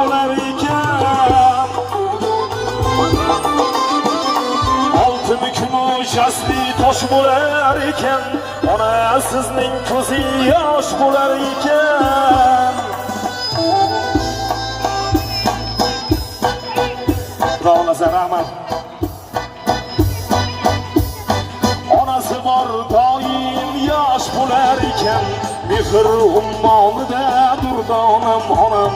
bo'lar ekan. Oltin kumush asli tosh bo'lar ekan. Ona sizning ko'zi yosh bo'lar ekan. Xudoga rahmat. Onasi bor doim yosh bo'lar ekan. Mehr ummonida durdonam onam.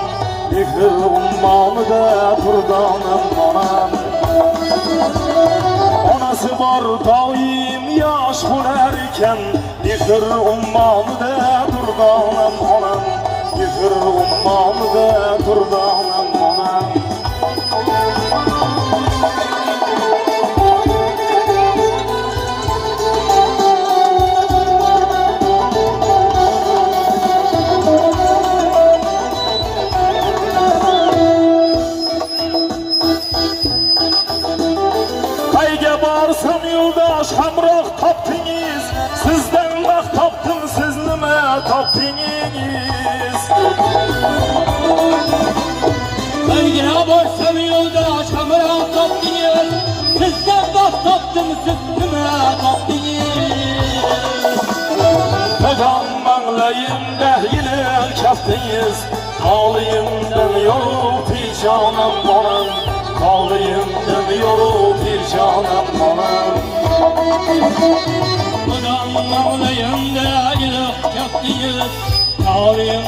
Mehr ummonida durdonam onam. Onasi bor doim yosh bo'lar ekan. Mehr ummonida durdonam onam. Mehr ummonida durdonam onam. Borsam yo'ldosh hamroh topdingiz, sizdan vaqt topdim, siz nima topdingiz? Qayga borsam yo'ldosh hamroh topdingiz, sizdan vaqt topdim, siz nima topdingiz? Qadam manglayimda yilib kaftingiz, qo'lingdan yo'q peshonam onam. Qo'lingdan yo'q peshonam onam. Qadam manglayimda yilib kaftingiz, qo'lingdan